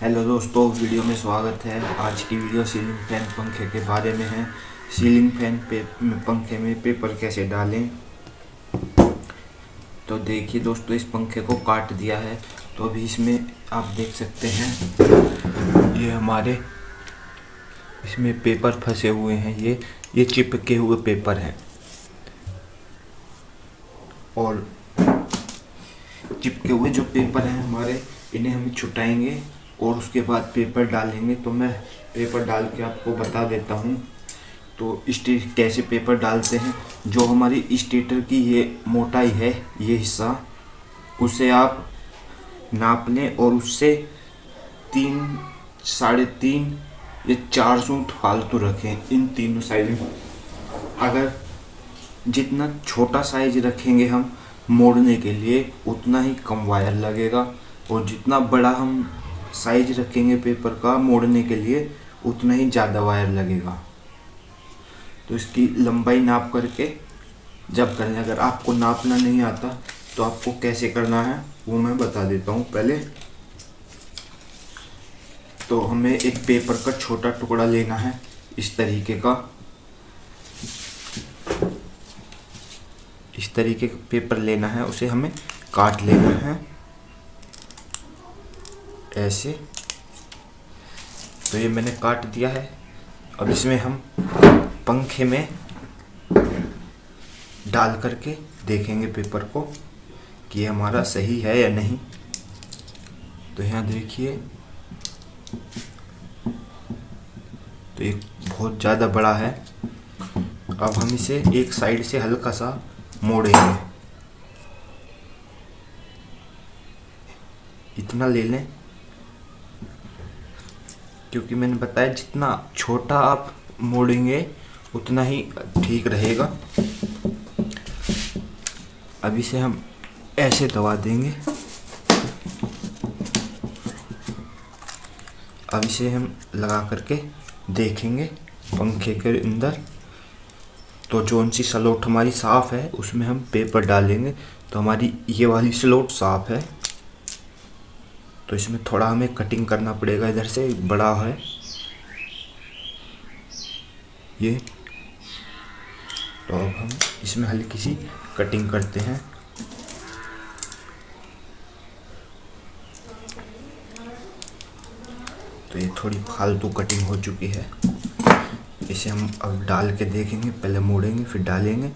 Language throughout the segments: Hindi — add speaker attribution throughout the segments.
Speaker 1: हेलो दोस्तों, वीडियो में स्वागत है। आज की वीडियो सीलिंग फैन पंखे के बारे में है। सीलिंग फैन पंखे में पेपर कैसे डालें। तो देखिए दोस्तों, इस पंखे को काट दिया है। तो अभी इसमें आप देख सकते हैं, ये हमारे इसमें पेपर फंसे हुए हैं। ये चिपके हुए पेपर हैं और चिपके हुए जो पेपर हैं हमारे, इन्हें हम छुटाएंगे और उसके बाद पेपर डालेंगे। तो मैं पेपर डाल के आपको बता देता हूँ। तो कैसे पेपर डालते हैं, जो हमारी स्टेटर की ये मोटाई है, ये हिस्सा, उसे आप नाप लें और उससे 3, 3.5 या 4 सूट फालतू रखें इन तीनों साइज में। अगर जितना छोटा साइज रखेंगे हम मोड़ने के लिए, उतना ही कम वायर लगेगा, और जितना बड़ा हम साइज रखेंगे पेपर का मोड़ने के लिए, उतना ही ज़्यादा वायर लगेगा। तो इसकी लंबाई नाप करके जब करें, अगर आपको नापना नहीं आता तो आपको कैसे करना है वो मैं बता देता हूँ। पहले तो हमें एक पेपर का छोटा टुकड़ा लेना है, इस तरीके का। इस तरीके का पेपर लेना है, उसे हमें काट लेना है ऐसे। तो ये मैंने काट दिया है। अब इसमें हम पंखे में डाल करके देखेंगे पेपर को कि ये हमारा सही है या नहीं। तो यहाँ देखिए, तो ये बहुत ज़्यादा बड़ा है। अब हम इसे एक साइड से हल्का सा मोड़ेंगे, इतना ले लें, क्योंकि मैंने बताया जितना छोटा आप मोड़ेंगे उतना ही ठीक रहेगा। अब इसे हम ऐसे दबा देंगे। अब इसे हम लगा करके देखेंगे पंखे के अंदर। तो जो सी स्लॉट हमारी साफ़ है उसमें हम पेपर डालेंगे। तो हमारी ये वाली स्लॉट साफ़ है, तो इसमें थोड़ा हमें कटिंग करना पड़ेगा, इधर से बड़ा है ये। तो अब हम इसमें हल्की सी कटिंग करते हैं। तो ये थोड़ी फालतू कटिंग हो चुकी है। इसे हम अब डाल के देखेंगे, पहले मोड़ेंगे फिर डालेंगे।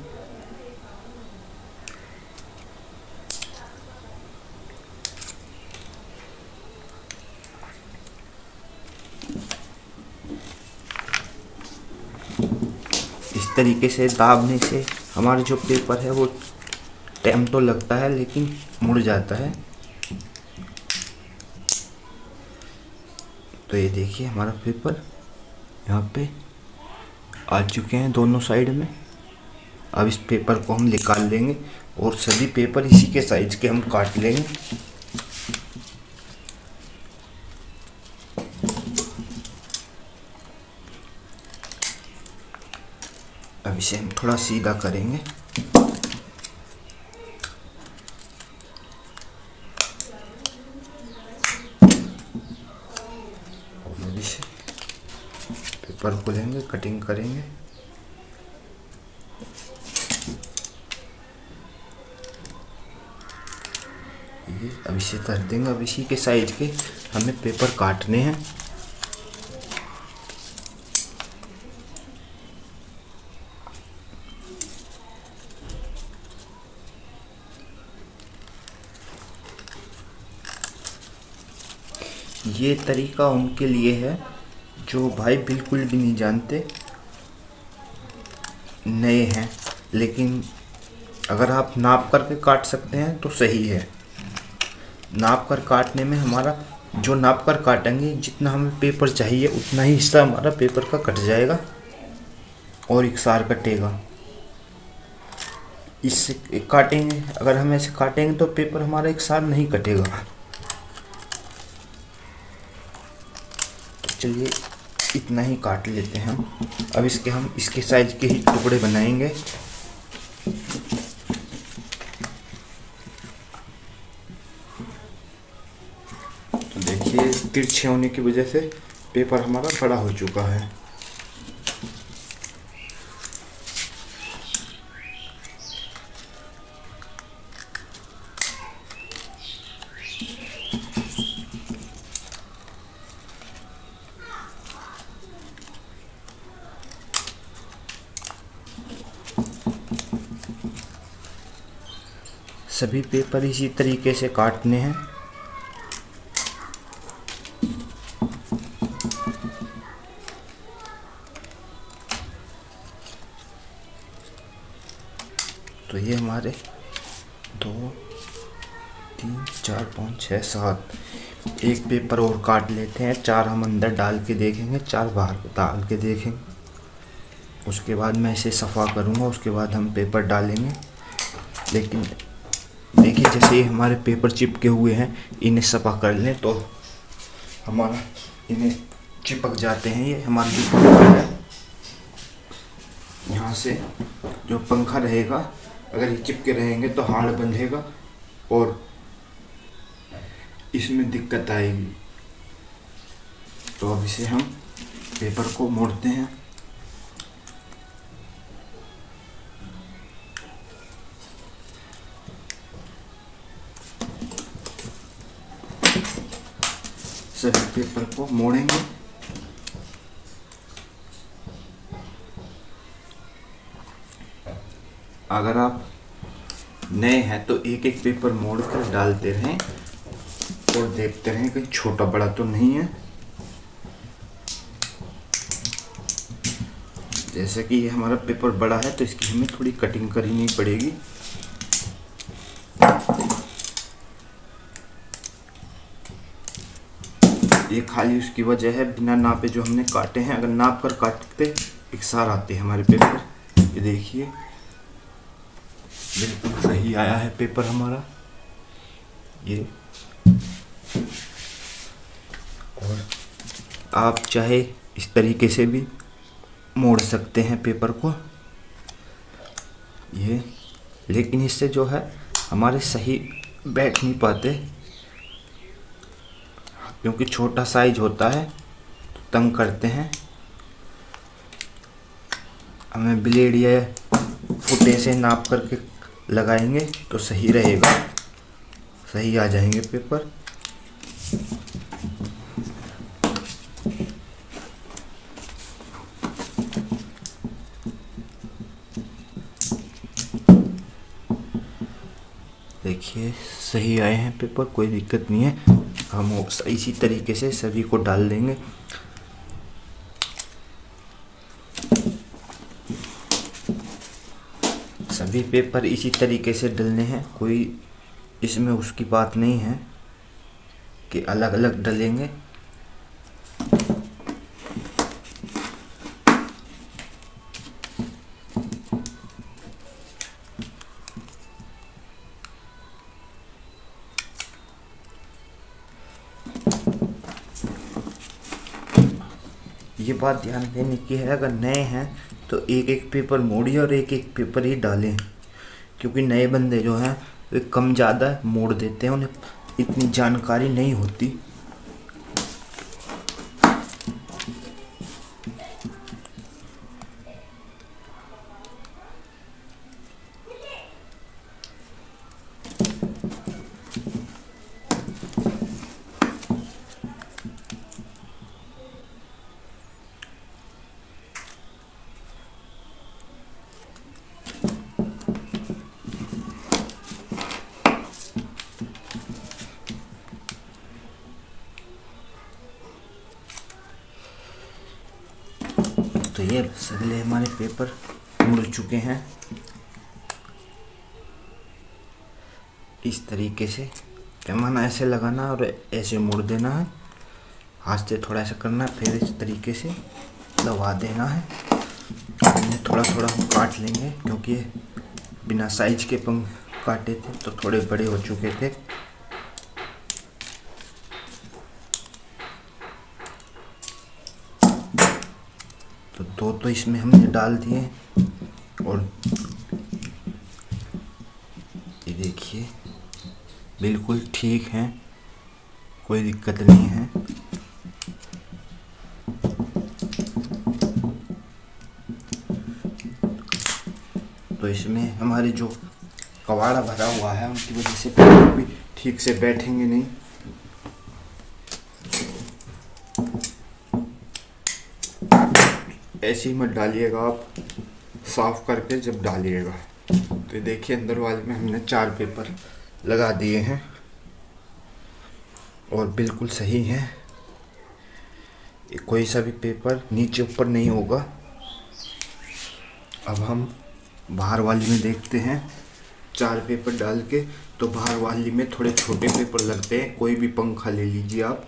Speaker 1: इस तरीके से दाबने से हमारा जो पेपर है वो टाइम तो लगता है लेकिन मुड़ जाता है। तो ये देखिए, हमारा पेपर यहाँ पे आ चुके हैं दोनों साइड में। अब इस पेपर को हम निकाल लेंगे और सभी पेपर इसी के साइज के हम काट लेंगे। अब इसे हम थोड़ा सीधा करेंगे। अब इसे पेपर को लेंगे, कटिंग करेंगे। ये अब इसे कर देंगे। अब इसी के साइज के हमें पेपर काटने हैं। ये तरीका उनके लिए है जो भाई बिल्कुल भी नहीं जानते, नए हैं। लेकिन अगर आप नाप करके काट सकते हैं तो सही है। नाप कर काटने में हमारा जो नाप कर काटेंगे, जितना हमें पेपर चाहिए उतना ही हिस्सा हमारा पेपर का कट जाएगा और एकसार कटेगा। इससे काटेंगे, अगर हम ऐसे काटेंगे तो पेपर हमारा एकसार नहीं कटेगा। चलिए इतना ही काट लेते हैं हम। अब हम इसके साइज के ही टुकड़े बनाएंगे। तो देखिए तिरछे होने की वजह से पेपर हमारा बड़ा हो चुका है। सभी पेपर इसी तरीके से काटने हैं। तो ये हमारे 2 3 4 5 6 7 एक पेपर और काट लेते हैं। 4 हम अंदर डाल के देखेंगे, 4 बाहर डाल के देखेंगे। उसके बाद मैं इसे सफ़ा करूँगा, उसके बाद हम पेपर डालेंगे। लेकिन देखिए जैसे ये हमारे पेपर चिपके हुए हैं, इन्हें सफ़ा कर लें तो हमारा इन्हें चिपक जाते हैं। ये हमारा जो पंखा है, यहाँ से जो पंखा रहेगा, अगर ये चिपके रहेंगे तो हार्ड बंधेगा और इसमें दिक्कत आएगी। तो अब इसे हम पेपर को मोड़ते हैं। सभी पेपर को मोड़ेंगे। अगर आप नए हैं तो एक एक पेपर मोड़ कर डालते रहें और देखते रहें कहीं छोटा बड़ा तो नहीं है। जैसे कि ये हमारा पेपर बड़ा है तो इसकी हमें थोड़ी कटिंग करनी पड़ेगी। ये खाली उसकी वजह है, बिना नापे जो हमने काटे हैं। अगर नाप कर काटते एक सार आते हैं हमारे पेपर। ये देखिए बिल्कुल सही आया है पेपर हमारा ये। और आप चाहे इस तरीके से भी मोड़ सकते हैं पेपर को ये, लेकिन इससे जो है हमारे सही बैठ नहीं पाते, क्योंकि छोटा साइज होता है तो तंग करते हैं। हमें ब्लेड या फुटे से नाप करके लगाएंगे तो सही रहेगा, सही आ जाएंगे पेपर। देखिए सही आए हैं पेपर, कोई दिक्कत नहीं है। हम इसी तरीके से सभी को डाल देंगे। सभी पेपर इसी तरीके से डलने हैं, कोई इसमें उसकी बात नहीं है कि अलग अलग डलेंगे। ये बात ध्यान देने की है, अगर नए हैं तो एक एक पेपर मोड़िए और एक एक पेपर ही डालें, क्योंकि नए बंदे जो हैं वे कम ज़्यादा मोड़ देते हैं, उन्हें इतनी जानकारी नहीं होती। तो ये सगले हमारे पेपर मुड़ चुके हैं। इस तरीके से पैमाना ऐसे लगाना और ऐसे मोड़ देना है, हाथ से थोड़ा ऐसा करना है, फिर इस तरीके से दबा देना है। इन्हें थोड़ा थोड़ा हम काट लेंगे, क्योंकि ये बिना साइज के पंख काटे थे तो थोड़े बड़े हो चुके थे। तो दो तो इसमें हमने डाल दिए और ये देखिए बिल्कुल ठीक है, कोई दिक्कत नहीं है। तो इसमें हमारे जो कबाड़ा भरा हुआ है उनकी वजह से पेपर भी ठीक से बैठेंगे नहीं। ऐसे ही मत डालिएगा आप, साफ करके जब डालिएगा। तो देखिए अंदर वाले में हमने 4 पेपर लगा दिए हैं और बिल्कुल सही है, कोई सा भी पेपर नीचे ऊपर नहीं होगा। अब हम बाहर वाली में देखते हैं। 4 पेपर डाल के, तो बाहर वाली में थोड़े छोटे पेपर लगते हैं। कोई भी पंखा ले लीजिए आप,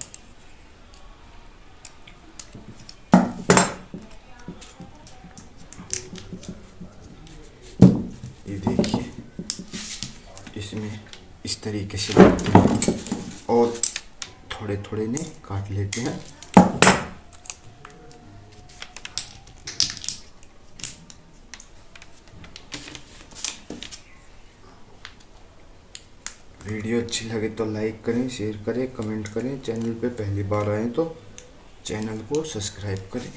Speaker 1: ये देखिए इसमें इस तरीके से लगते हैं और थोड़े थोड़े ने काट लेते हैं। वीडियो अच्छी लगे तो लाइक करें, शेयर करें, कमेंट करें। चैनल पे पहली बार आए तो चैनल को सब्सक्राइब करें।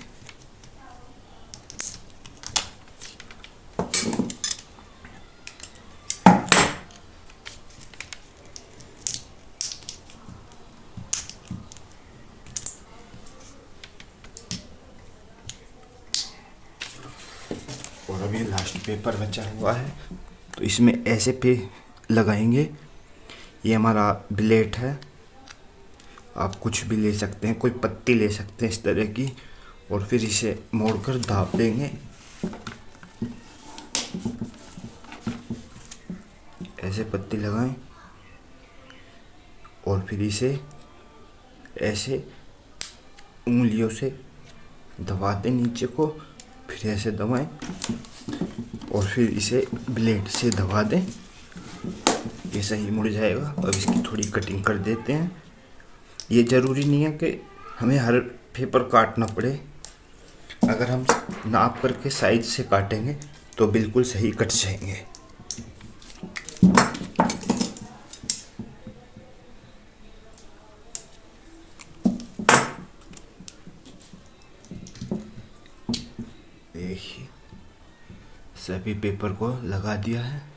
Speaker 1: और अभी लास्ट पेपर बचा हुआ है, तो इसमें ऐसे पे लगाएंगे। ये हमारा ब्लेड है, आप कुछ भी ले सकते हैं, कोई पत्ती ले सकते हैं इस तरह की, और फिर इसे मोड़कर दाब देंगे। ऐसे पत्ती लगाएं और फिर इसे ऐसे उंगलियों से दबा दें नीचे को, फिर ऐसे दबाएं और फिर इसे ब्लेड से दबा दें। ये सही मुड़ जाएगा। अब इसकी थोड़ी कटिंग कर देते हैं। ये ज़रूरी नहीं है कि हमें हर पेपर काटना पड़े। अगर हम नाप करके साइज से काटेंगे तो बिल्कुल सही कट जाएंगे। देखिए सभी पेपर को लगा दिया है।